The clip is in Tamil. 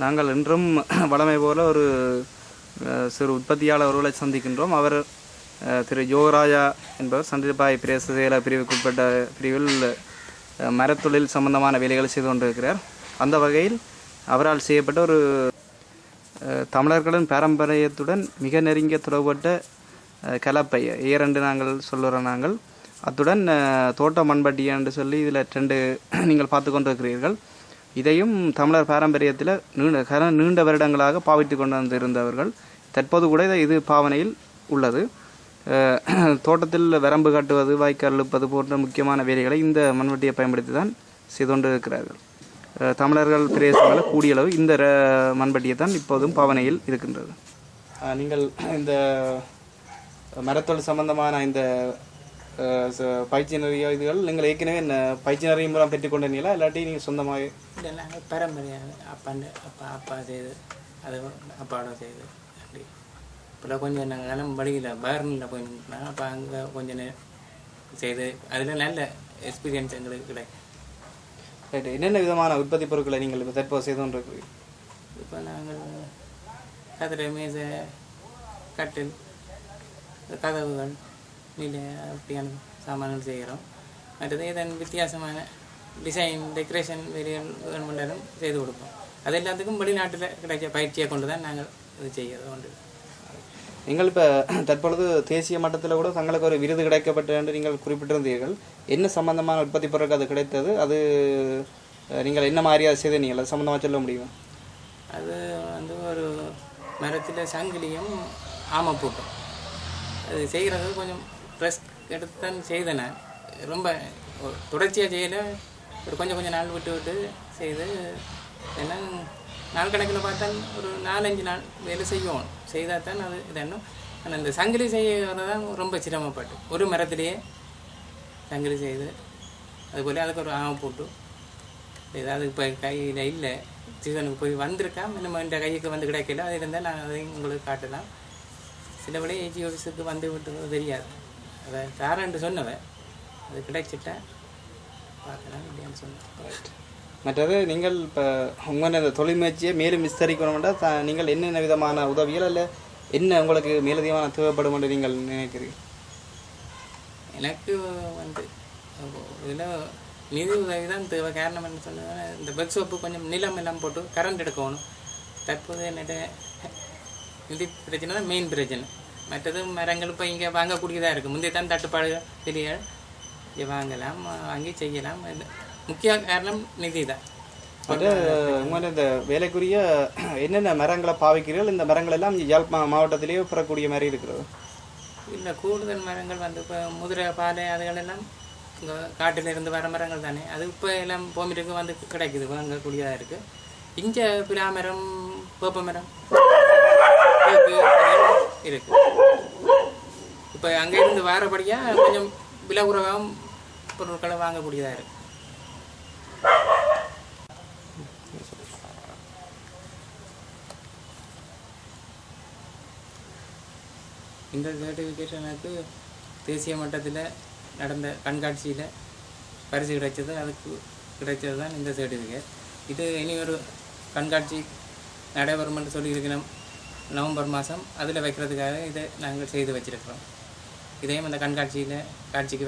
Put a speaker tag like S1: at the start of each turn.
S1: நாங்கள் இன்றும் வழமை போல ஒரு சிறு உற்பத்தியாளர்களை சந்திக்கின்றோம். அவர் திரு யோகராஜா என்பவர் சந்திரபாய் பிரேச செயல பிரிவுக்குட்பட்ட பிரிவில் மரத்தொழில் சம்பந்தமான வேலைகளை செய்து கொண்டிருக்கிறார். அந்த வகையில் அவரால் செய்யப்பட்ட ஒரு தமிழர்களின் பாரம்பரியத்துடன் மிக நெருங்கிய தொடர்பட்ட கலப்பை ஏரெண்டு நாங்கள் சொல்லுறோம். நாங்கள் அத்துடன் தோட்ட மண்பட்டி என்று சொல்லி இதில் 2 நீங்கள் பார்த்து கொண்டிருக்கிறீர்கள். இதையும் தமிழர் பாரம்பரியத்தில் நீண்ட வருடங்களாக பாவித்து கொண்டு வந்திருந்தவர்கள் தற்போது கூட இது பாவனையில் உள்ளது. தோட்டத்தில் வரம்பு கட்டுவது, வாய்க்கால் இழுப்பது போன்ற முக்கியமான வேலைகளை இந்த மண்வெட்டியை பயன்படுத்தி தான் செய்து கொண்டு இருக்கிறார்கள். தமிழர்கள் பிரதேசங்களில் கூடிய அளவு இந்த மண்வெட்டியை தான் இப்போதும் பாவனையில் இருக்கின்றது. நீங்கள் இந்த மரத்தொழில் சம்பந்தமான இந்த பயிற்சி நிறைய இதுகள் நீங்கள் ஏற்கனவே பயிற்சி நிறைய மூலம் பெற்றுக்கொண்டீங்களா, இல்லாட்டி நீங்கள் சொந்தமாக?
S2: இல்லை, நாங்கள் பாரம்பரியம் அப்பா செய்து அது அப்பாவோட செய்து அப்படி இப்போ கொஞ்சம் நாங்கள் வழியில் பேர்னில் போய் நின்றுனாங்க. அப்போ அங்கே கொஞ்சம் செய்து அதில் நல்ல எக்ஸ்பீரியன்ஸ் எங்களுக்கு கிடைக்கும்.
S1: ரைட்டு. என்னென்ன விதமான உற்பத்தி பொருட்களை நீங்கள் இப்போ தற்போது செய்து கொண்டிருக்கிறீர்கள்?
S2: இப்போ நாங்கள் கதிரை, மேசை, கட்டில், கதவுகள், நிலை அப்படியான சாமான்கள் செய்கிறோம். மற்றது இதன் வித்தியாசமான டிசைன், டெக்கரேஷன் வேணுமென்றாலும் செய்து கொடுப்போம். அது எல்லாத்துக்கும் வெளிநாட்டில் கிடைக்க பயிற்சியை கொண்டு தான் நாங்கள் இது செய்கிறது உண்டு.
S1: நீங்கள் இப்போ தற்பொழுது தேசிய மட்டத்தில் கூட தங்களுக்கு ஒரு விருது கிடைக்கப்பட்ட என்று நீங்கள் குறிப்பிட்டிருந்தீர்கள். என்ன சம்பந்தமான உற்பத்தி பொருட்கள் அது கிடைத்தது? அது நீங்கள் என்ன மாதிரியாக செய்து நீங்கள் அது சம்மந்தமாக சொல்ல முடியுமா?
S2: அது ஒரு மரத்தில் சங்கிலியும் ஆமப்பூட்டும் அது செய்கிறது கொஞ்சம் ட்ரெஸ் எடுத்து தான் செய்தேன். ரொம்ப தொடர்ச்சியாக செய்யலை, ஒரு கொஞ்சம் நாள் விட்டு செய்து ஏன்னா நாள் கணக்கில் பார்த்தால் ஒரு 4-5 நாள் வேலை செய்வோம். செய்தால் தான் அது இதன்னும். ஆனால் இந்த சங்கிலி செய்கிறது தான் ரொம்ப சிரமப்பட்டு ஒரு மரத்திலேயே சங்கிலி செய்து அதுபோல் அதுக்கு ஒரு ஆமை போட்டு ஏதாவது இப்போ கையில் இல்லை, சீசனுக்கு போய் வந்திருக்கா, நம்ம இந்த கைக்கு வந்து கிடைக்கல, அது இருந்தால் நான் அதையும் உங்களுக்கு காட்டலாம். சிலபடி ஏஜி ஆஃபீஸுக்கு வந்து விட்டு தெரியாது, அதை தாரன்ட்டு சொன்னவன் அது கிடைச்சிட்டா பார்க்கலாம் இல்லையான்னு சொன்னேன்.
S1: மற்றது நீங்கள் இப்போ உங்கள் இந்த தொழில் முயற்சியை மேலும் விஸ்தரிக்கணும்னா நீங்கள் என்னென்ன விதமான உதவிகள் இல்லை என்ன உங்களுக்கு மேலதிகமான தேவைப்படும் என்று நீங்கள் நினைக்கிறீர்கள்?
S2: எனக்கு இதில் நிதி உதவி தான் தேவை. காரணம் என்ன சொன்னேன், இந்த பெட் ஷாப்பு கொஞ்சம் நிலம் எல்லாம் போட்டு கரண்ட் எடுக்கணும். தற்போது என்னோட நிதி பிரச்சனை தான் மெயின் பிரச்சனை. மற்றது மரங்கள் இப்போ இங்கே வாங்கக்கூடியதாக இருக்குது. முந்தைய தான் தட்டுப்பாடு தெரிய இங்கே வாங்கலாம், வாங்கி செய்யலாம். முக்கிய காரணம் நிதி தான்.
S1: உங்களோட இந்த வேலைக்குரிய என்னென்ன மரங்களை பாவிக்கிறீர்கள்? இந்த மரங்கள் எல்லாம் யாழ் மாவட்டத்திலேயே பெறக்கூடிய மாதிரி இருக்கிறது?
S2: இல்லை, கூடுதல் மரங்கள் இப்போ முதிரை, பாலை அதுகளெல்லாம் இங்கே காட்டிலிருந்து வர மரங்கள் தானே. அது இப்போ எல்லாம் போமிட்டுக்கு வந்து கிடைக்குது, வாங்கக்கூடியதாக இருக்குது. இங்கே பிலாமரம், வேப்ப மரம் இருக்கு. இப்போ அங்கேருந்து வாரபடியாக கொஞ்சம் விலை குறைவாகவும் பொருட்களை வாங்கக்கூடியதாக இருக்குது. இந்த சர்டிஃபிகேஷனுக்கு தேசிய மட்டத்தில் நடந்த கண்காட்சியில் பரிசு கிடைச்சது, அதுக்கு கிடைச்சது தான் இந்த சர்டிஃபிகேட். இது இனி ஒரு கண்காட்சி நடைபெறும்னு சொல்லியிருக்கிறோம் நவம்பர் மாதம். அதில் வைக்கிறதுக்காக இதை நாங்கள் செய்து வச்சுருக்கிறோம். இதையும் அந்த காட்சிக்கு